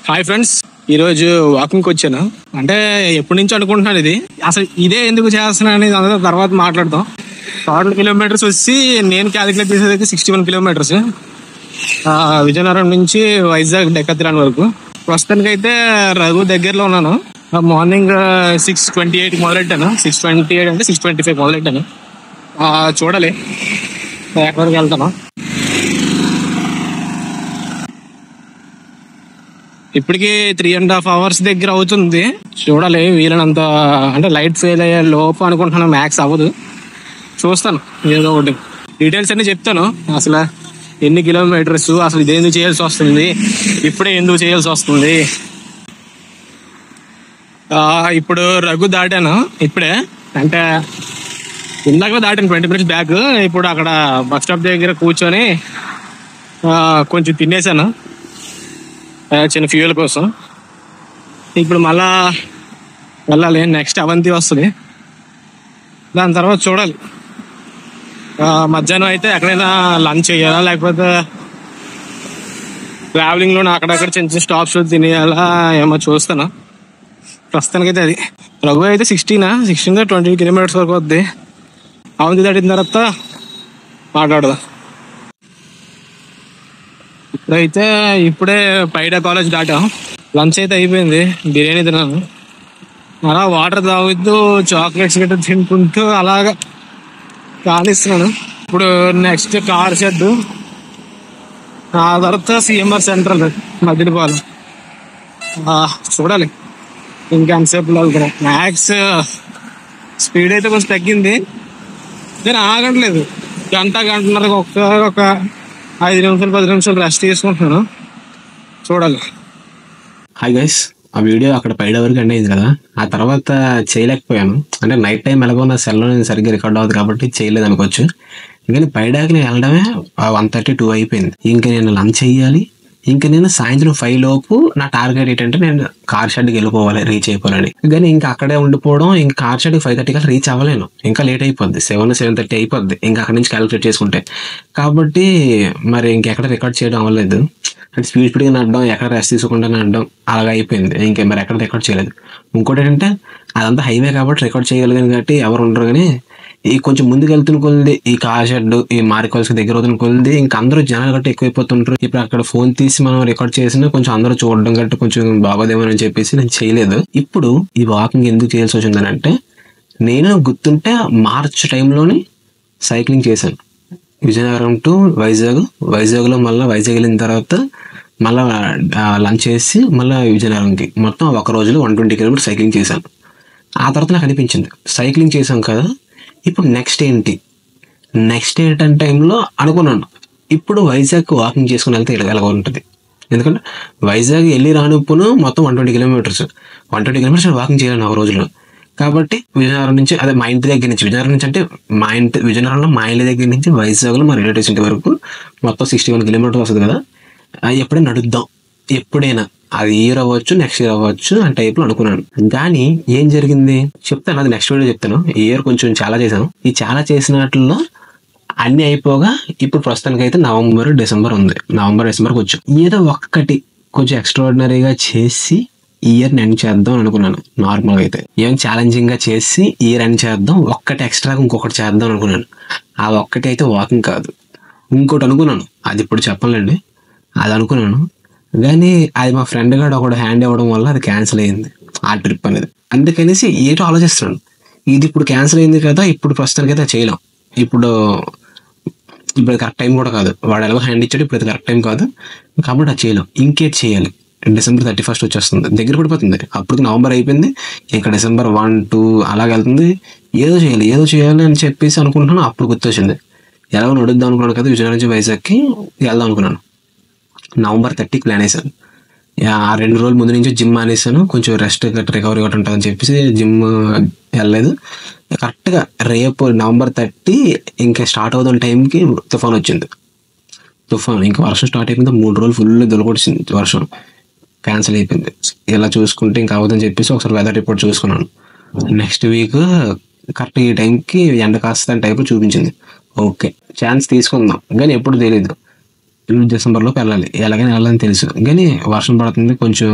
Hi friends, ఈరోజు వాకింగ్కి వచ్చాను. అంటే ఎప్పటి నుంచి అనుకుంటున్నాను ఇది అసలు ఇదే ఎందుకు చేస్తున్నా అనేది అందరూ తర్వాత మాట్లాడతాం. 12 కిలోమీటర్స్ వచ్చి నేను క్యాలిక్యులేట్ చేసేది 61 కిలోమీటర్స్ విజయనగరం నుంచి వైజాగ్ డెక్కత్తిరాన్ వరకు. ప్రస్తుతానికి అయితే రఘు దగ్గరలో ఉన్నాను. మార్నింగ్ 6:28 మొదలెట్టాను. 6:28 అంటే 6:25 మొదలెట్టాను. చూడాలి ఎక్కడి వరకు వెళ్తాను. ఇప్పటికి 3.5 hours దగ్గర అవుతుంది. చూడాలి వీలైనంత, అంటే లైట్ ఫెయిల్ అయ్యే లోపు అనుకుంటున్నాను. మ్యాక్స్ అవ్వదు, చూస్తాను. ఏదో ఒకటి డీటెయిల్స్ అన్ని చెప్తాను. అసలు ఎన్ని కిలోమీటర్స్, అసలు ఇది ఎందుకు చేయాల్సి వస్తుంది, ఇప్పుడే ఎందుకు చేయాల్సి వస్తుంది. ఇప్పుడు రఘు దాటాను ఇప్పుడే, అంటే ఇందాక దాటాను 20 minutes బ్యాక్. ఇప్పుడు అక్కడ బస్ స్టాప్ దగ్గర కూర్చొని కొంచెం తినేసాను చిన్న ఫ్యూయల్ కోసం. ఇప్పుడు మళ్ళా వెళ్ళాలి. నెక్స్ట్ అవంతి వస్తుంది, దాని తర్వాత చూడాలి. మధ్యాహ్నం అయితే ఎక్కడైనా లంచ్ చేయాలా, లేకపోతే ట్రావెలింగ్లో అక్కడక్కడ చిన్న చిన్న స్టాప్స్ తినేయాలా ఏమో చూస్తాను. ప్రస్తుతానికైతే అది. రఘు అయితే 16 20 kilometers వరకు వద్ది. అవంతి దాటిన తర్వాత మాట్లాడదాం. ఇప్పుడే పైడా కాలేజ్ దాటాం. లంచ్ అయితే అయిపోయింది, బిర్యానీ తిన్నాను. అలా వాటర్ తాగుతూ చాక్లెట్స్ గట్రా తినుకుంటూ అలాగా కానిస్తున్నాను. ఇప్పుడు నెక్స్ట్ కార్ షెడ్, ఆ తర్వాత సిఎంఆర్ సెంట్రల్ మధ్యపాలెం. చూడాలి ఇంకా ఎంతసేపు వెళ్తున్నాం. మ్యాక్స్ స్పీడ్ అయితే కొంచెం తగ్గింది, నేను ఆగట్లేదు. గంటన్నర ఒక 5 నిమిషాలు 10 నిమిషాలు రెస్ట్ తీసుకుంటున్నాను. చూడాలి. హాయ్ గైస్, ఆ వీడియో అక్కడ పైడ వరకు ఎండ్ అయింది కదా, ఆ తర్వాత చేయలేకపోయాను. అంటే నైట్ టైం ఎలాగో నా సెల్లో నేను సరిగ్గా రికార్డ్ అవ్వదు కాబట్టి చేయలేదు అనుకోవచ్చు. ఇంకా పైడాకి నేను వెళ్ళడమే 1:32 అయిపోయింది. ఇంకా నేను లంచ్ చేయాలి. ఇంకా నేను సాయంత్రం 5 లోపు నా టార్గెట్ ఏంటంటే నేను కార్ షెడ్కి వెళ్ళిపోవాలి, రీచ్ అయిపోవాలని. కానీ ఇంకా అక్కడే ఉండిపోవడం, ఇంకా కార్ షెడ్కి 5:30 కల్లా రీచ్ అవ్వలేను. ఇంకా లేట్ అయిపోద్ది, 7:30 అయిపోద్ది ఇంకా అక్కడ నుంచి క్యాలిక్యులేట్ చేసుకుంటే. కాబట్టి మరి ఇంకెక్కడ రికార్డ్ చేయడం అవ్వలేదు. అంటే స్పీడ్గా నడడం, ఎక్కడ రెస్ట్ తీసుకుంటా నడడం అలాగా అయిపోయింది. ఇంకా మరి ఎక్కడ రికార్డ్ చేయలేదు. ఇంకోటి ఏంటంటే అదంతా హైవే కాబట్టి రికార్డ్ చేయగలిగాను కాబట్టి ఎవరు ఉండరు. కానీ ఈ కొంచెం ముందుకు వెళ్తున్న కొలిది, ఈ కార్ షెడ్, ఈ మారికాల్స్కి దగ్గర అవుతున్న కొలిది ఇంకా అందరూ జనాలు గట్టి ఎక్కువైపోతుంటారు. ఇప్పుడు అక్కడ ఫోన్ తీసి మనం రికార్డ్ చేసినా కొంచెం అందరూ చూడడం గట్టి కొంచెం బాగోదేమని చెప్పేసి నేను చేయలేదు. ఇప్పుడు ఈ వాకింగ్ ఎందుకు చేయాల్సి వచ్చిందని అంటే, నేను గుర్తుంటే మార్చ్ టైంలోని సైక్లింగ్ చేశాను విజయనగరం టు వైజాగ్లో. మళ్ళీ వైజాగ్ వెళ్ళిన తర్వాత మళ్ళీ లంచ్ చేసి మళ్ళీ విజయనగరంకి, మొత్తం ఒక రోజులో 120 kilometers సైక్లింగ్ చేశాను. ఆ తర్వాత నాకు అనిపించింది సైక్లింగ్ చేశాం కదా, ఇప్పుడు నెక్స్ట్ ఏంటంటే టైంలో అనుకున్నాను, ఇప్పుడు వైజాగ్ వాకింగ్ చేసుకుని వెళ్తే ఎలాగ ఉంటుంది. ఎందుకంటే వైజాగ్ వెళ్ళి రానుప్పును మొత్తం 120 kilometers వాకింగ్ చేయాలి ఒక రోజులో. కాబట్టి విజయనగరం నుంచి, అదే మా ఇంటి దగ్గర నుంచి, విజయనగరం నుంచి అంటే విజయనగరంలో మా ఇంటి దగ్గర నుంచి వైజాగ్లో మా రిలేటివ్స్ ఇంటి వరకు మొత్తం 61 kilometers వస్తుంది కదా. ఎప్పుడైనా నడుద్దాం, ఎప్పుడైనా అది ఇయర్ అవ్వచ్చు, నెక్స్ట్ ఇయర్ అవ్వచ్చు అని టైప్లో అనుకున్నాను. కానీ ఏం జరిగింది చెప్తాను, అది నెక్స్ట్ వీడియో చెప్తాను. ఈ ఇయర్ కొంచెం చాలా చేశాను. ఈ చాలా చేసినట్లో అన్ని అయిపోగా ఇప్పుడు ప్రస్తుతానికి అయితే నవంబర్ డిసెంబర్కి వచ్చాం. ఏదో ఒక్కటి కొంచెం ఎక్స్ట్రాడినరీగా చేసి ఇయర్ని ఎండ్ చేద్దాం అనుకున్నాను. నార్మల్గా అయితే ఏం ఛాలెంజింగ్గా చేసి ఇయర్ ఎండ్ చేద్దాం, ఒక్కటి ఎక్స్ట్రాగా ఇంకొకటి చేద్దాం అనుకున్నాను. ఆ ఒక్కటి అయితే వాకింగ్ కాదు, ఇంకోటి అనుకున్నాను. అది ఇప్పుడు చెప్పలేండి, అది అనుకున్నాను. కానీ అది మా ఫ్రెండ్ గారు ఒకడు హ్యాండ్ ఇవ్వడం వల్ల అది క్యాన్సిల్ అయ్యింది, ఆ ట్రిప్ అనేది. అందుకనేసి ఏటో ఆలోచిస్తున్నాను, ఇది ఇప్పుడు క్యాన్సిల్ అయింది కదా, ఇప్పుడు ప్రస్తుతానికి అయితే చేయలేం. ఇప్పుడు కరెక్ట్ టైం కూడా కాదు, వాడు ఎలాగో హ్యాండ్ ఇచ్చాడు, ఇప్పుడు కరెక్ట్ టైం కాదు కాబట్టి అది చేయలేం. ఇంకేట్ చేయాలి. December 31st వచ్చేస్తుంది, దగ్గర పడిపోతుంది. అప్పటికి నవంబర్ అయిపోయింది, ఇంకా December 1, 2 అలాగ వెళ్తుంది. ఏదో చేయాలి అని చెప్పేసి అనుకుంటున్నాను. అప్పుడు గుర్తొచ్చింది, ఎలాగో నడుద్దాం అనుకున్నాను కదా, విజయనగరం నుంచి వైజాగ్కి వెళ్దాం అనుకున్నాను. November 30కి ప్లాన్ వేసాను. ఆ 2 రోజుల ముందు నుంచి జిమ్ మానేసాను, కొంచెం రెస్ట్ రికవరీ ఒకటి ఉంటుందని చెప్పేసి జిమ్ వెళ్ళలేదు. కరెక్ట్గా రేపు November 30 ఇంకా స్టార్ట్ అవుతున్న టైంకి తుఫాన్ వచ్చింది. ఇంకా వర్షం స్టార్ట్ అయిపోయింది. 3 రోజులు ఫుల్ దొలకొచ్చింది వర్షం, క్యాన్సిల్ అయిపోయింది. ఇలా చూసుకుంటే ఇంకా అవ్వదని చెప్పేసి ఒకసారి వెదర్ రిపోర్ట్ చూసుకున్నాను. నెక్స్ట్ వీక్ కరెక్ట్ ఈ టైంకి ఎండ కాస్త టైప్లో చూపించింది. ఓకే ఛాన్స్ తీసుకుందాం, కానీ ఎప్పుడు తెలియదు. డిసెంబర్లోకి వెళ్ళాలి. ఎలాగైనా వెళ్ళాలని తెలుసు, కానీ వర్షం పడుతుంది, కొంచెం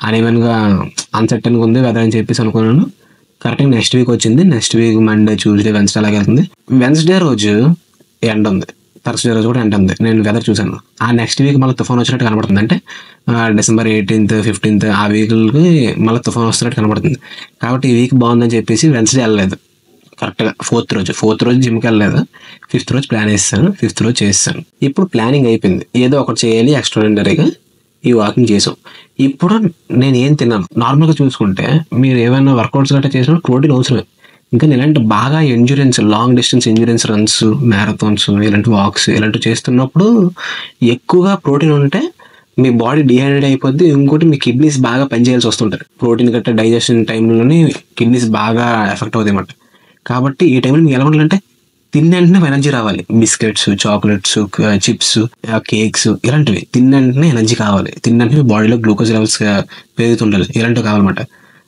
అన్ఈవెన్గా అన్సర్టన్గా ఉంది వెదర్ అని చెప్పేసి అనుకున్నాను. కరెక్ట్గా నెక్స్ట్ వీక్ వచ్చింది. Next week Monday, Tuesday, Wednesday అలాగే వెళ్తుంది. వెన్స్డే రోజు ఎండ ఉంది, థర్స్డే రోజు కూడా ఎండ ఉంది. నేను వెదర్ చూసాను. ఆ నెక్స్ట్ వీక్ మళ్ళీ తుఫాన్ వచ్చినట్టు కనబడుతుంది. అంటే డిసెంబర్ 18th, 15th ఆ వీక్లకి మళ్ళీ తుఫాన్ వస్తున్నట్టు కనబడుతుంది. కాబట్టి ఈ వీక్ బాగుందని చెప్పేసి వెన్స్డే వెళ్ళలేదు. కరెక్ట్గా ఫోర్త్ రోజు జిమ్కి వెళ్ళలేదు. 5th రోజు ప్లాన్ వేస్తాను, 5th రోజు చేస్తాను. ఇప్పుడు ప్లానింగ్ అయిపోయింది, ఏదో ఒకటి చేయాలి ఎక్స్ట్రాడినరీగా. ఈ వాకింగ్ చేసాం. ఇప్పుడు నేను ఏం తిన్నాను నార్మల్గా చూసుకుంటే, మీరు ఏమైనా వర్కౌట్స్ గట్రా చేసినా ప్రోటీన్ అవసరమే. ఇంకా ఇలాంటి బాగా endurance, long distance endurance runs, marathons, ఇలాంటి వాక్స్ ఇలాంటివి చేస్తున్నప్పుడు ఎక్కువగా ప్రోటీన్ ఉంటే మీ బాడీ డిహైడ్రేట్ అయిపోద్ది. ఇంకోటి మీ కిడ్నీస్ బాగా పనిచేయాల్సి వస్తుంటుంది. ప్రోటీన్ గట్రా డైజెషన్ టైంలోనే కిడ్నీస్ బాగా ఎఫెక్ట్ అవుతాయి అన్నమాట. కాబట్టి ఈ టైంలో మీకు ఎలా ఉండాలంటే తిన్నంటనే ఎనర్జీ రావాలి. బిస్కెట్స్, చాక్లెట్స్, చిప్స్, కేక్స్ ఇలాంటివి తిన్నంటనే ఎనర్జీ కావాలి. తిన్నంటనే బాడీలో గ్లూకోజ్ లెవెల్స్ పెరుగుతుండాలి. ఇలాంటివి కావాలన్నమాట.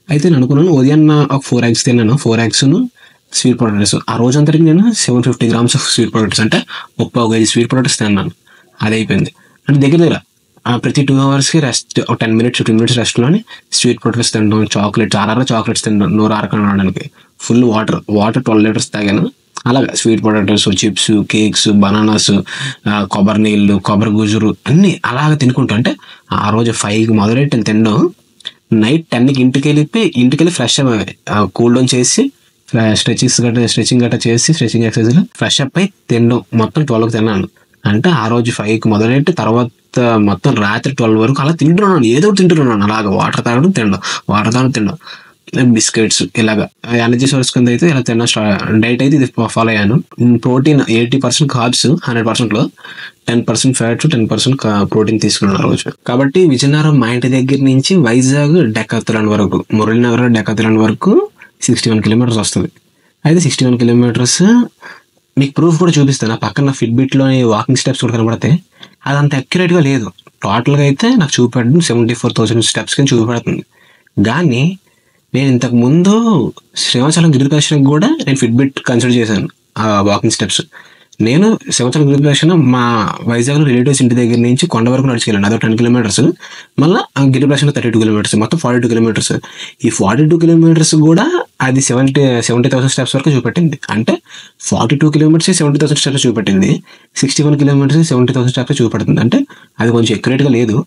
అయితే నేను అనుకున్నాను ఉదయాన్న ఒక 4 eggs తిన్నాను. 4 eggs స్వీట్ పొటాటోస్. ఆ రోజంతటికి నేను 750 grams ఆఫ్ స్వీట్ పొటాటోస్, అంటే 1/4 kg స్వీట్ పొటాటోస్ తిన్నాను. అది అయిపోయింది. అంటే దగ్గర ప్రతి 2 hours రెస్ట్, ఒక 10 minutes 15 minutes రెస్ట్లోని స్వీట్ పొటాటోస్ తినడం, చాక్లెట్స్ చాక్లెట్స్ తినడం, నోరు ఆరకడానికి ఫుల్ వాటర్ 12 liters తాగాను. అలాగే sweet potatoes, chips, cakes, bananas, కొబ్బరి నీళ్ళు, కొబ్బరి గుజురు అన్నీ అలాగ తినుకుంటా. అంటే ఆ రోజు 5కి మొదలెట్టి తినడం, నైట్ 10కి ఇంటికి వెళ్ళి ఫ్రెష్ కూల్ డౌన్ చేసి స్ట్రెచింగ్ గట్రా చేసి స్ట్రెచింగ్ ఎక్సర్సైజ్ ఫ్రెష్ అప్ అయి తినడం. మొత్తం 12కి తిన్నాను. అంటే ఆ రోజు 5కి మొదలెట్టి తర్వాత మొత్తం రాత్రి 12 వరకు అలా తింటున్నాను. ఏదో తింటున్నాను. అలాగా వాటర్ తాగడం తినడం, బిస్కెట్స్ ఇలాగా ఎనర్జీ సోర్స్ కింద అయితే ఇలా తిన్న డైట్ అయితే ఇది ఫాలో అయ్యాను. ప్రోటీన్ 80% కార్బ్స్, 100%లో 10% ఫ్యాట్స్, 10% ప్రోటీన్ తీసుకున్నాను రోజు. కాబట్టి విజయనగరం మా ఇంటి దగ్గర నుంచి వైజాగ్ డెకాథలాన్ వరకు, మురళీనగర్ డెకాథలాన్ వరకు 61 kilometers వస్తుంది. అయితే 61 kilometers మీకు ప్రూఫ్ కూడా చూపిస్తాను. ఆ పక్కన ఫిట్బిట్లోని వాకింగ్ స్టెప్స్ కూడా కనబడతాయి. అది అంత అక్యురేట్గా లేదు. టోటల్గా అయితే నాకు చూపెడుతుంది 74,000 steps కింద చూపెడుతుంది. కానీ నేను ఇంతకు ముందు సింహాచలం గిరిప్రదక్షిణకు కూడా నేను ఫిట్బిట్ కన్సిడర్ చేశాను ఆ వాకింగ్ స్టెప్స్. నేను సింహాచలం గిరిప్రదక్షిణ మా వైజాగ్లో రిలేటివ్స్ ఇంటి దగ్గర నుంచి కొండ వరకు నడుచుకెళ్ళాను. అదో 10 kilometers. మళ్ళీ గిరిప్రదక్షిణ 32 kilometers, మొత్తం 42 kilometers. ఈ 42 kilometers కూడా అది 70,000 steps వరకు చూపెట్టింది. అంటే 42 kilometers 70,000 steps చూపెట్టింది. 61 kilometers 70,000 steps చూపెడుతుంది. అంటే అది కొంచెం ఎక్యురేట్గా లేదు.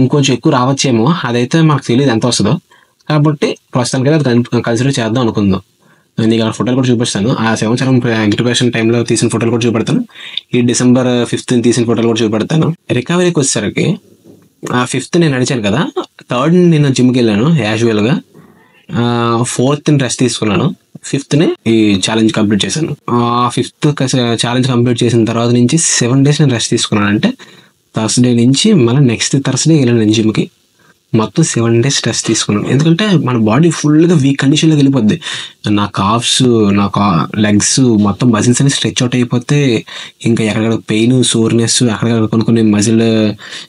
ఇంకొంచెం ఎక్కువ రావచ్చేమో, అదైతే మాకు తెలియదు ఎంత వస్తుందో. కాబట్టి ప్రస్తుతానికి అది కన్సిడర్ చేద్దాం అనుకుందాం. నీకు అక్కడ ఫోటోలు కూడా చూపిస్తాను. ఆ సింహాచలం గిరిప్రదక్షిణ టైంలో తీసిన ఫోటోలు కూడా చూపెడతాను. ఈ December 5th తీసిన ఫోటోలు కూడా చూపెడతాను. రికవరీకి వచ్చేసరికి ఆ 5th నేను నడిచాను కదా, 3rd నేను జిమ్కి వెళ్ళాను యాజువల్గా. 4th రెస్ట్ తీసుకున్నాను. 5th ఈ ఛాలెంజ్ కంప్లీట్ చేశాను. 5th ఛాలెంజ్ కంప్లీట్ చేసిన తర్వాత నుంచి 7 days నేను రెస్ట్ తీసుకున్నాను. అంటే థర్స్డే నుంచి మళ్ళీ నెక్స్ట్ థర్స్డే వెళ్ళాను నేను జిమ్కి. మొత్తం 7 days రెస్ట్ తీసుకున్నాను. ఎందుకంటే మన బాడీ ఫుల్గా వీక్ కండిషన్లోకి వెళ్ళిపోద్ది. నా కాఫ్స్, నా లెగ్స్ మొత్తం మజిల్స్ అన్ని స్ట్రెచ్ అవుట్ అయిపోతే ఇంకా ఎక్కడెక్కడ పెయిన్, సోర్నెస్, అక్కడక్కడ కొన్ని మజిల్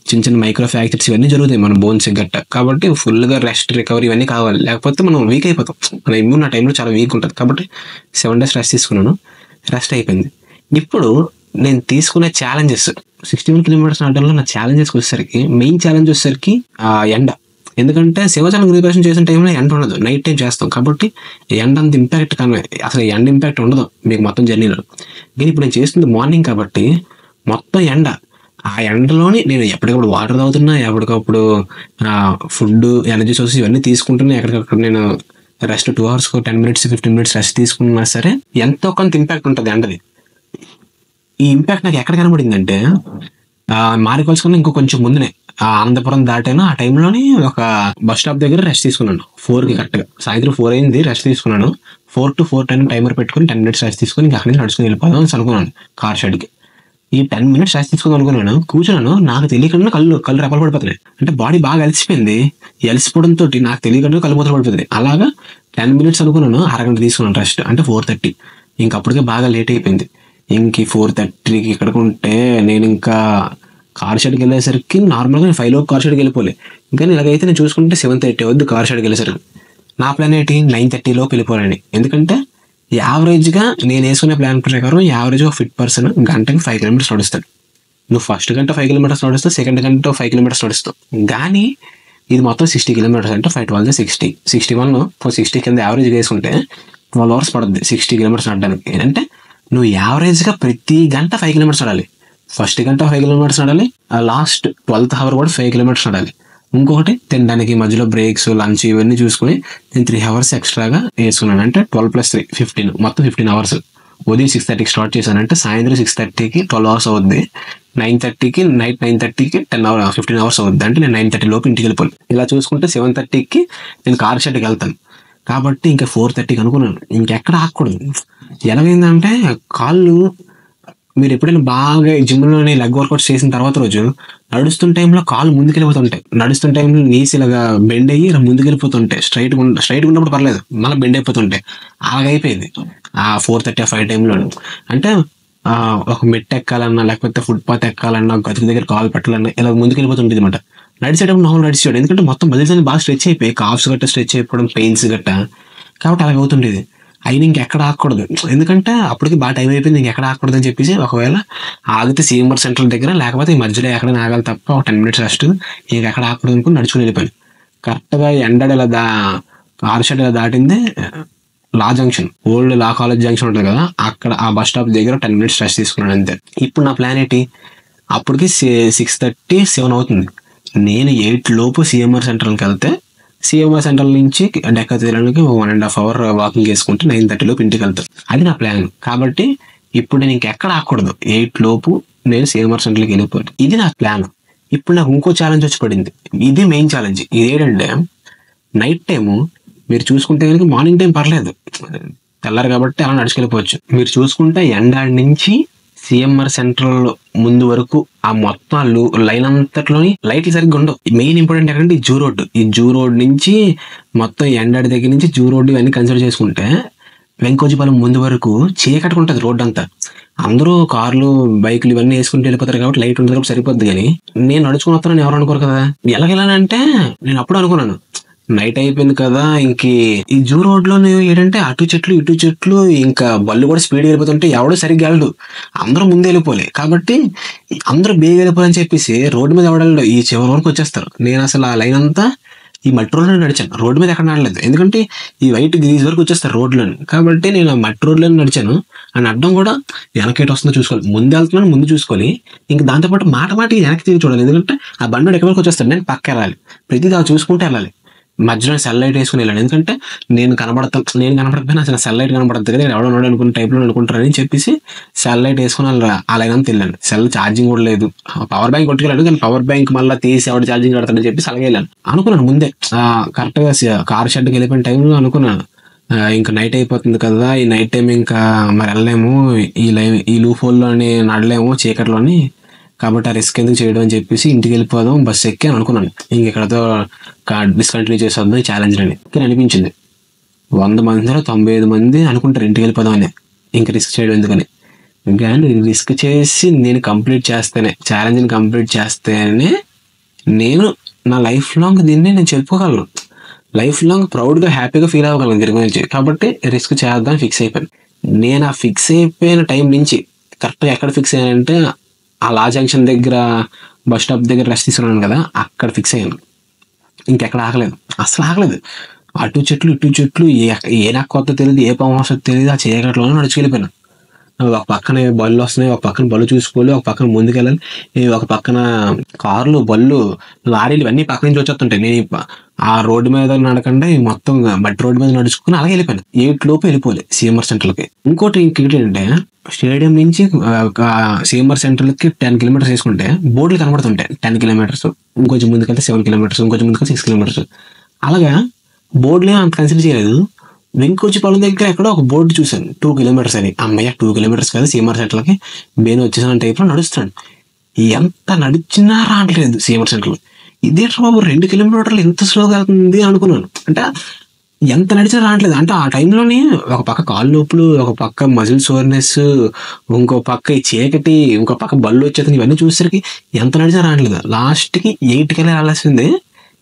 చిన్న మైక్రో ఫ్రాక్చర్స్ ఇవన్నీ జరుగుతాయి మన బోన్స్ గట్ట. కాబట్టి ఫుల్గా రెస్ట్, రికవరీ ఇవన్నీ కావాలి. లేకపోతే మనం వీక్ అయిపోతాం. మన ఇమ్యూన్ ఆ టైంలో చాలా వీక్ ఉంటుంది. కాబట్టి 7 days రెస్ట్ తీసుకున్నాను. రెస్ట్ అయిపోయింది. ఇప్పుడు నేను తీసుకునే ఛాలెంజెస్ 61 kilometers నడడంలో నా ఛాలెంజెస్ వచ్చేసరికి మెయిన్ ఛాలెంజ్ వచ్చేసరికి ఎండ. ఎందుకంటే సింహాచలం గిరిప్రదక్షిణ చేసిన టైంలో ఎండ ఉండదు, నైట్ టైం చేస్తాం. కాబట్టి ఎండ అంత ఇంపాక్ట్ కానీ అసలు ఎండ ఇంపాక్ట్ ఉండదు మీకు మొత్తం జర్నీలో. కానీ ఇప్పుడు నేను చేస్తుంది మార్నింగ్ కాబట్టి మొత్తం ఎండ. ఆ ఎండలోని నేను ఎప్పటికప్పుడు వాటర్ తాగుతున్నా, ఎప్పటికప్పుడు ఫుడ్, ఎనర్జీ సోర్సెస్ ఇవన్నీ తీసుకుంటున్నా. ఎక్కడికక్కడ నేను rest 2 hours 10 minutes 15 minutes rest తీసుకున్నా సరే ఎంతో కొంత ఇంపాక్ట్ ఉంటుంది ఎండది. ఈ ఇంపాక్ట్ నాకు ఎక్కడ కనబడిందంటే మారికోల్స్ కన్నా ఇంకో కొంచెం ముందునే ఆనందపురం దాటాను. ఆ టైంలోని ఒక బస్ స్టాప్ దగ్గర రెస్ట్ తీసుకున్నాను. 4కి కరెక్ట్గా సాయంత్రం 4 అయింది, రెస్ట్ తీసుకున్నాను. 4 to 4:10 టైమర్ పెట్టుకుని 10 minutes రెస్ట్ తీసుకుని ఇంకా అక్కడి నుంచి నడుచుకుని వెళ్ళిపోదాం అని అనుకున్నాను కార్ షెడ్కి. ఈ 10 minutes రెస్ట్ తీసుకుందాం అనుకున్నాను. కూర్చున్నాను, నాకు తెలియకుండా కళ్ళు రెప్పలు పడిపోతున్నాయి. అంటే బాడీ బాగా అలసిపోయింది. అలసిపోవడంతో నాకు తెలియకుండా కళ్ళు మూతలు పడిపోతుంది. అలాగా 10 minutes అనుకున్నాను, అరగంట తీసుకున్నాను రెస్ట్. అంటే 4:30. ఇంకప్పటికే బాగా లేట్ అయిపోయింది. ఇంక 4:30కి ఇక్కడికి ఉంటే నేను ఇంకా కార్ షెడ్కి వెళ్ళేసరికి నార్మల్గా నేను 5 కార్ షెడ్కి వెళ్ళిపోలే. ఇంకా ఇలాగైతే నేను చూసుకుంటే 7:30 అవుద్ది కార్ షెడ్కి వెళ్ళేసరికి. నా ప్లాన్ ఏంటి 9:30 వెళ్ళిపోవాలని. ఎందుకంటే యావరేజ్గా నేను వేసుకునే ప్లాన్ ప్రకారం యావరేజ్గా ఫిట్ పర్సన్ గంటకి 5 kilometers నడుస్తాడు. నువ్వు ఫస్ట్ గంట 5 కిలోమీటర్స్ నడుస్తావు, సెకండ్ గంట 5 కిలోమీటర్స్ నడుస్తావు. కానీ ఇది మొత్తం 60 కిలోమీటర్స్ అంటే 5 12 60 61 60 కింద యావరేజ్ వేసుకుంటే 12 అవర్స్ పడుతుంది 60 కిలోమీటర్స్ నడడానికి. ఏంటంటే నువ్వు యావరేజ్గా ప్రతి గంట 5 కిలోమీటర్స్ నడాలి. ఫస్ట్ గంట 5 కిలోమీటర్స్ నడాలి, లాస్ట్ 12th అవర్ కూడా 5 కిలోమీటర్స్ నడాలి. ఇంకొకటి తినడానికి మధ్యలో బ్రేక్స్, లంచ్ ఇవన్నీ చూసుకుని నేను 3 అవర్స్ ఎక్స్ట్రాగా వేసుకున్నాను. అంటే 12 + 3 15, మొత్తం 15 అవర్స్. ఉదయం 6:30కి స్టార్ట్ చేశానంటే సాయంత్రం 6:30కి 12 అవర్స్ అవుద్ది. 9:30కి నైట్ 9:30కి 15 అవర్స్ అవుద్ది. అంటే నేను 9:30 లోపు ఇంటికి వెళ్ళిపోను. ఇలా చూసుకుంటే 7:30కి నేను కార్ షెడ్కి వెళ్తాను. కాబట్టి ఇంకా 4:30కి అనుకున్నాను ఇంకెక్కడ ఆగకూడదు. ఎలాగైందంటే కాళ్ళు, మీరు ఎప్పుడైనా బాగా జిమ్లోని లెగ్ వర్కౌట్స్ చేసిన తర్వాత రోజు నడుస్తున్న టైంలో కాళ్ళు ముందుకెళ్ళిపోతుంటాయి. నడుస్తున్న టైంలో నీసి ఇలాగా బెండ్ అయ్యి ఇలా ముందుకెళ్ళిపోతుంటాయి. స్ట్రైట్గా ఉన్నప్పుడు పర్లేదు, మళ్ళీ బెండ్ అయిపోతుంటాయి. అలాగైపోయింది ఆ 4:30 5 టైంలో. అంటే ఒక మెట్టు ఎక్కాలన్నా, లేకపోతే ఫుట్పాత్ ఎక్కాలన్నా, గతుకు దగ్గర కాలు పెట్టాలన్నా ఇలా ముందుకెళ్ళిపోతుంటుంది అనమాట. నడిచేటప్పుడు నార్మల్ నడిచేవాడు, ఎందుకంటే మొత్తం బదిలీ బాగా స్ట్రెచ్ అయిపోయి, కాఫ్స్ గట్ట స్ట్రెచ్ అయిపోవడం, పెయిన్స్ గట్ట. కాబట్టి అలాగ అవుతుండేది. అయినా ఇంకెక్కడ ఆగకూడదు, ఎందుకంటే అప్పటికి బాగా టైం అయిపోయింది, ఇంకెక్కడ ఆగకూడదు అని చెప్పేసి ఒకవేళ ఆగితే CMR సెంట్రల్ దగ్గర, లేకపోతే ఈ మధ్యలో ఎక్కడైనా ఆగాలి తప్ప ఒక 10 minutes రెస్ట్, ఇంకెక్కడ ఆగకూడదు అనుకుని నడుచుకుని వెళ్ళిపోయాను. కరెక్ట్గా ఎండడు ఇలా కార్ షెడ్ ఇలా దాటింది law junction, old law college junction ఉంటుంది కదా, అక్కడ ఆ బస్ స్టాప్ దగ్గర 10 minutes రెస్ట్ తీసుకున్నాను అంతే. ఇప్పుడు నా ప్లాన్ ఏంటి, అప్పటికి 6:30 7 అవుతుంది. నేను 8 లోపు CMR సెంట్రల్కి వెళ్తే, CMR సెంట్రల్ నుంచి డెక్క తీయడానికి 1.5 hour వాకింగ్ చేసుకుంటే 9:30 లోపు ఇంటికి వెళ్తాను. అది నా ప్లాన్. కాబట్టి ఇప్పుడు నేను ఇంకెక్కడ ఆగకూడదు, 8 లోపు నేను CMR సెంట్రల్కి వెళ్ళిపోయాను. ఇది నా ప్లాన్. ఇప్పుడు నాకు ఇంకో ఛాలెంజ్ వచ్చి పడింది. ఇది మెయిన్ ఛాలెంజ్. ఇదేంటంటే నైట్ టైము మీరు చూసుకుంటే కనుక, మార్నింగ్ టైం పర్లేదు, తెల్లారు కాబట్టి అలా నడుచుకెళ్ళిపోవచ్చు. మీరు చూసుకుంటే ఎండాడి నుంచి CMR సెంట్రల్ ముందు వరకు ఆ మొత్తం లైన్ అంతట్లోని లైట్లు సరిగ్గా ఉండవు. మెయిన్ ఇంపార్టెంట్ ఎక్కడంటే ఈ జూ రోడ్ నుంచి మొత్తం ఎండాడి దగ్గర నుంచి జూ రోడ్ ఇవన్నీ కన్సిడర్ చేసుకుంటే వెంకోజీపాలెం ముందు వరకు చీకటిగా ఉంటుంది రోడ్ అంతా. అందరూ కార్లు, బైకులు ఇవన్నీ వేసుకుంటూ వెళ్ళిపోతారు కాబట్టి లైట్ ఉంటుంది కాబట్టి సరిపోద్ది. కానీ నేను నడుచుకుని వస్తానని ఎవరు అనుకోరు కదా. ఎలాగెళ్ళానంటే నేను అప్పుడు అనుకున్నాను, నైట్ అయిపోయింది కదా, ఇంక ఈ జూ రోడ్ లో ఏంటంటే అటు చెట్లు ఇటు చెట్లు, ఇంకా బళ్ళు కూడా స్పీడ్ వెళ్ళిపోతుంటే ఎవడో సరిగ్గా వెళ్ళడు, అందరూ ముందే వెళ్ళిపోలే. కాబట్టి అందరూ బేగా వెళ్ళిపోవాలని చెప్పేసి రోడ్డు మీద ఎవడో ఈ చివరి వరకు వచ్చేస్తారు. నేను అసలు ఆ లైన్ అంతా ఈ మట్టి రోడ్లో నడిచాను, రోడ్డు మీద ఎక్కడ నడలేదు, ఎందుకంటే ఈ వైట్ గ్రీజ్ వరకు వచ్చేస్తారు రోడ్లోని. కాబట్టి నేను ఆ మట్టి రోడ్లో నడిచాను. అని అడ్డం కూడా వెనకేట వస్తుందో చూసుకోవాలి, ముందు వెళ్తున్నాను ముందు చూసుకోవాలి, ఇంకా దాంతోపాటు మాట వెనక్కి తిరిగి చూడాలి, ఎందుకంటే ఆ బండి ఎక్కడి వరకు వచ్చేస్తాడు, నేను పక్క వెళ్ళాలి, ప్రతిదీ అవి చూసుకుంటూ వెళ్ళాలి. మధ్యలో సెల్ లైట్ వేసుకుని వెళ్ళాను, ఎందుకంటే నేను కనపడకపోయినా అసలు సెల్ లైట్ కనపడదు కదా, ఎవడో ఉన్నాడు అనుకున్న టైప్లో అనుకుంటారని చెప్పేసి సెల్ లైట్ వేసుకుని అలాగైనా వెళ్ళాను. సెల్ ఛార్జింగ్ కూడా లేదు, పవర్ బ్యాంక్ కొట్టుకెళ్ళాడు, కానీ పవర్ బ్యాంక్ మళ్ళీ తీసి ఎవడు ఛార్జింగ్ పెడతాడని చెప్పేసి అలాగే వెళ్ళాను. అనుకున్నాను ముందే, కరెక్ట్గా కార్ షెడ్కి వెళ్ళిపోయిన టైంలో అనుకున్నాను, ఇంకా నైట్ అయిపోతుంది కదా, ఈ నైట్ టైం ఇంకా మరి వెళ్ళలేము, ఈ లూప్ హోల్లోని నడలేము చీకట్లోని, కాబట్టి ఆ రిస్క్ ఎందుకు చేయడం అని చెప్పేసి ఇంటికి వెళ్ళిపోదాం బస్సు ఎక్కి అని అనుకున్నాను. ఇంకెక్కడతో డిస్కంటిన్యూ చేసేద్దాం ఈ ఛాలెంజ్ అని. కానీ అనిపించింది 100 మందిలో 95 మంది అనుకుంటారు ఇంటికి వెళ్ళిపోదాం అని, ఇంకా రిస్క్ చేయడం ఎందుకని. కానీ రిస్క్ చేసి నేను కంప్లీట్ చేస్తేనే, ఛాలెంజ్ని కంప్లీట్ చేస్తేనే నేను నా లైఫ్ లాంగ్ దీన్ని నేను చెప్పుకోగలను, లైఫ్ లాంగ్ ప్రౌడ్గా హ్యాపీగా ఫీల్ అవ్వగలను దీని గురించి. కాబట్టి రిస్క్ చేద్దాం ఫిక్స్ అయిపోయాను. నేను ఆ ఫిక్స్ అయిపోయిన టైం నుంచి కరెక్ట్గా ఎక్కడ ఫిక్స్ అయ్యానంటే, ఆ లా జంక్షన్ దగ్గర బస్ స్టాప్ దగ్గర రెస్ట్ తీసుకున్నాను కదా, అక్కడ ఫిక్స్ అయ్యాను. ఇంకెక్కడ ఆగలేదు, అసలు ఆగలేదు. అటు చెట్లు ఇటు చెట్లు, ఏ నాకు కొత్త తెలియదు, ఏ పాము వస్తుందో తెలియదు, ఆ చీకట్లోనే నడుచుకెళ్ళిపోయాను. ఒక పక్కన బళ్ళు వస్తున్నాయి, ఒక పక్కన బళ్ళు చూసుకోవాలి, ఒక పక్కన ముందుకెళ్ళాలి, ఒక పక్కన కార్లు, బళ్ళు, లారీలు ఇవన్నీ పక్క నుంచి వచ్చేస్తుంటాయి. నేను ఆ రోడ్డు మీద నడకండి, మొత్తం మట్టి రోడ్డు మీద నడుచుకుని అలాగే వెళ్ళిపోయాను. 8 లోపు వెళ్ళిపోలే CMR సెంట్రల్కి. ఇంకోటి ఏంటంటే, స్టేడియం నుంచి CMR సెంట్రల్కి 10 kilometers వేసుకుంటే బోర్డులు కనబడుతుంటాయి, 10 kilometers, ఇంకొంచెం ముందుకెళ్తే 7 kilometers, ఇంకొంచెం ముందుకెళ్తే 6 kilometers. అలాగా బోర్డులే అంత కన్సిడర్ చేయలేదు. వెంకోజీపాలెం దగ్గర ఎక్కడో ఒక బోర్డు చూశాను 2 kilometers అని. అమ్మయ్య 2 kilometers కదా CMR సెంట్రల్కి, బేను వచ్చేసిన టైప్లో నడుస్తాను. ఎంత నడిచినా రావట్లేదు CMR సెంట్రల్. ఇదేంటి బాబు 2 kilometers ఎంత స్లోగా వెళ్తుంది అనుకున్నాను. అంటే ఎంత నడిచినా రావట్లేదు. అంటే ఆ టైంలోనే ఒక పక్క కాళ్ళు నొప్పులు, ఒక పక్క మజిల్ సోర్నెస్, ఇంకో పక్క ఈ చీకటి, ఇంకో పక్క బళ్ళు వచ్చేది, ఇవన్నీ చూసేసరికి ఎంత నడిచినా రావట్లేదు. లాస్ట్కి 8కి వెళ్ళాల్సిందే,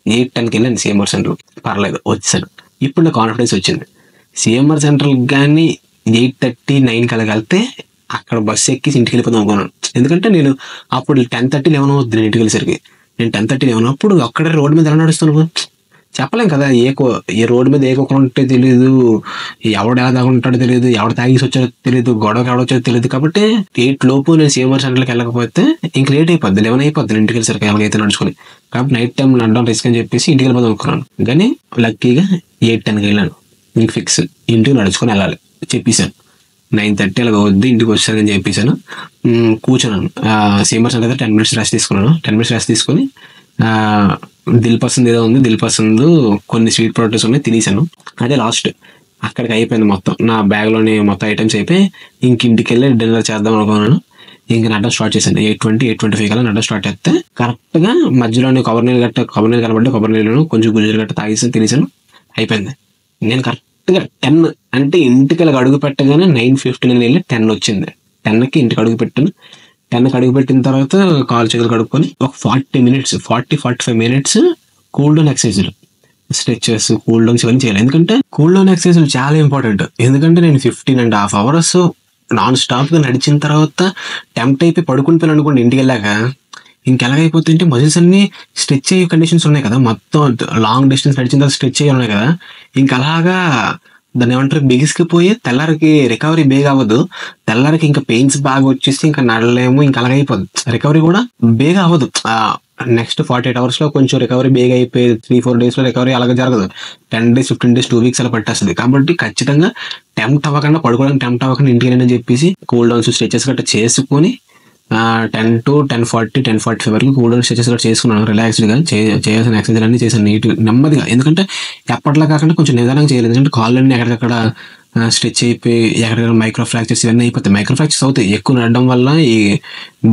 8-10కి వెళ్ళాను CMR సెంట్రల్. పర్లేదు వచ్చాను. ఇప్పుడు నాకు కాన్ఫిడెన్స్ వచ్చింది. CMR సెంట్రల్ కానీ 8:30-9 వెళ్తే అక్కడ బస్సు ఎక్కి ఇంటికి వెళ్ళిపోదాం అనుకున్నాను. ఎందుకంటే నేను అప్పుడు 10:30, 11 అవుతుంది నేను ఇంటికి వెళ్ళేసరికి. నేను 10:30, 11 అప్పుడు అక్కడే రోడ్డు మీద ఎలా నడుస్తాను చెప్పలేం కదా. ఏ రోడ్డు మీద ఏ కుక్కలు ఉంటే తెలియదు, ఎవడు ఎలా తాగుంటాడో తెలియదు, ఎవడు తాగేసి వచ్చాడో తెలియదు, గొడవకి ఎవడొచ్చాడో తెలియదు. కాబట్టి 8 లోపు నేను సీఎంఆర్ సెంటర్కి వెళ్ళకపోతే ఇంక లేట్ అయిపోద్ది, 11 అయిపోద్ది ఇంటికి వెళ్ళేసరికి ఎవరికైతే నడుచుకుని. కాబట్టి నైట్ టైం నడడం రిస్క్ అని చెప్పేసి ఇంటికి వెళ్ళిపోదాం అనుకున్నాను. కానీ లక్కీగా 8:10కి వెళ్ళాను. ఇంక ఫిక్స్ ఇంటికి నడుచుకొని వెళ్ళాలి చెప్పేశాను. 9:30 అలా వద్దు ఇంటికి వచ్చానని చెప్పేశాను. కూర్చున్నాను. సీఎంఆర్ సెంటర్ 10 minutes రెస్ట్ తీసుకున్నాను. 10 minutes రెస్ట్ తీసుకొని దిల్ పసంద్ ఏదో ఉంది, దిల్ పసంద్ కొన్ని స్వీట్ పొటాటోస్ ఉన్నాయి తినేసాను. అదే లాస్ట్. అక్కడికి అయిపోయింది మొత్తం. నా బ్యాగ్లోని మొత్తం ఐటమ్స్ అయిపోయి ఇంక ఇంటికి వెళ్ళి డిన్నర్ చేద్దాం అనుకున్నాను. ఇంక నడడం స్టార్ట్ చేశాను. 8:20, 8:25 కల్లా నడడం స్టార్ట్ చేస్తే కరెక్ట్గా మధ్యలోని కొబ్బరి నీళ్ళు కనబడి కొబ్బరి నీళ్ళను కొంచెం గుజ్జులు గట్ట తాగేసి తినేసాను. అయిపోయింది. నేను కరెక్ట్గా 10 అంటే ఇంటికి వెళ్ళి అడుగు పెట్టగానే 9:15 వెళ్ళి 10 వచ్చింది. 10కి ఇంటికి అడుగు పెట్టాను. 10కి అడుగు పెట్టిన తర్వాత కాలు చేతులు కడుక్కొని ఒక 45 minutes కూల్ డౌన్ ఎక్సర్సైజ్లు, స్ట్రెచెస్, కూల్ డౌన్స్ ఇవన్నీ చేయాలి. ఎందుకంటే కూల్ డౌన్ ఎక్సర్సైజ్లు చాలా ఇంపార్టెంట్. ఎందుకంటే నేను 15.5 hours నాన్ స్టాప్గా నడిచిన తర్వాత టెంప్ట్ అయిపోయి పడుకుని అనుకోండి ఇంటికి వెళ్ళాక ఇంకెలాగైపోతుంటే మజిల్స్ అన్ని స్ట్రెచ్ అయ్యే కండిషన్స్ ఉన్నాయి కదా. మొత్తం లాంగ్ డిస్టెన్స్ నడిచిన తర్వాత స్ట్రెచ్ అయ్యి ఉన్నాయి కదా. ఇంకా అలాగా దాన్ని ఏమంటారు బిగిసిపోయి తెల్లారికి రికవరీ బేగా అవ్వదు. తెల్లారికి ఇంకా పెయిన్స్ బాగా వచ్చేసి ఇంకా నడలేము, ఇంకా అలాగైపోదు. రికవరీ కూడా బేగా అవ్వదు. నెక్స్ట్ 48 hours కొంచెం రికవరీ బేగా అయిపోయి 3-4 days రికవరీ అలాగే జరగదు. 10 days, 15 days, 2 weeks అలా పట్టేస్తుంది. కాబట్టి ఖచ్చితంగా టెంప్ట్ అవ్వకుండా పడుకోవడానికి టెంప్ట్ అవ్వకుండా ఇంటికి వెళ్ళని చెప్పేసి కూల్ డౌన్స్ స్ట్రెచెస్ గట్రా చేసుకుని 10 to 10:40, 10:45 వరకు కూల్ డౌన్ స్ట్రెచెస్ కూడా చేసుకున్నాను. రిలాక్స్డ్గా చేయాల్సిన ఎక్సర్సైజ్ అన్ని చేశాను నీట్గా నెమ్మదిగా. ఎందుకంటే ఎప్పట్లా కాకుండా కొంచెం నిదానంగా చేయాలి. ఎందుకంటే కాళ్ళన్నీ ఎక్కడికక్కడ స్ట్రెచ్ అయిపోయి ఎక్కడికక్కడ మైక్రో ఫ్రాక్చర్స్ ఇవన్నీ అయిపోతాయి. మైక్రో ఫ్రాక్చర్స్ అవుతాయి ఎక్కువ నడడం వల్ల. ఈ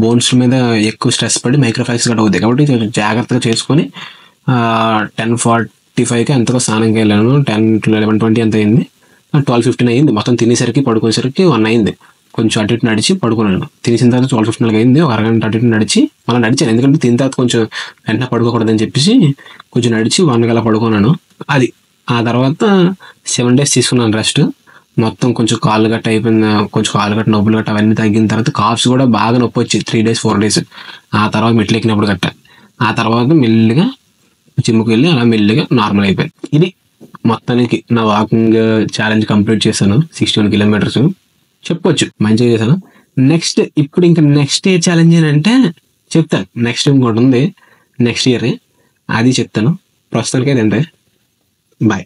బోన్స్ మీద ఎక్కువ స్ట్రెస్ పడి మైక్రో ఫ్రాక్చర్స్ కూడా అవుతాయి. కాబట్టి జాగ్రత్తగా చేసుకొని 10:45కి ఎంతగా స్నానంకి వెళ్ళాను. 10 to 11:20 ఎంత అయింది, 12:15 అయింది. మొత్తం తినేసరికి పడుకునేసరికి 1 అయింది. కొంచెం అటు ఇటు నడిచి పడుకున్నాను. తినేసిన తర్వాత 12:15 అయింది. ఒక అరగంట అటు ఇటు నడిచి మళ్ళీ నడిచాను. ఎందుకంటే తిన్న తర్వాత కొంచెం వెంటనే పడుకోకూడదని చెప్పేసి కొంచెం నడిచి 1 గల పడుకున్నాను. అది ఆ తర్వాత 7 days తీసుకున్నాను రెస్ట్. మొత్తం కొంచెం కాళ్ళు గట్ట అయిపోయింది. కొంచెం కాళ్ళు గట్ట నొప్పులు గట్ట అవన్నీ తగ్గిన తర్వాత కాఫ్స్ కూడా బాగా నొప్పి వచ్చి 3 days, 4 days. ఆ తర్వాత మెట్లు ఎక్కినప్పుడు గట్ట ఆ తర్వాత మెల్లిగా జిమ్కి వెళ్ళి అలా మెల్లిగా నార్మల్ అయిపోయింది. ఇది మొత్తానికి నా వాకింగ్ ఛాలెంజ్ కంప్లీట్ చేశాను. 61 kilometers చెప్పొచ్చు, మంచిగా చేశాను. ఇప్పుడు ఇంకా నెక్స్ట్ ఇయర్ ఛాలెంజ్ ఏంటంటే చెప్తాను. నెక్స్ట్ ఇంకోటి ఉంది నెక్స్ట్ ఇయర్, అది చెప్తాను. ప్రస్తుతానికి అయితే బాయ్.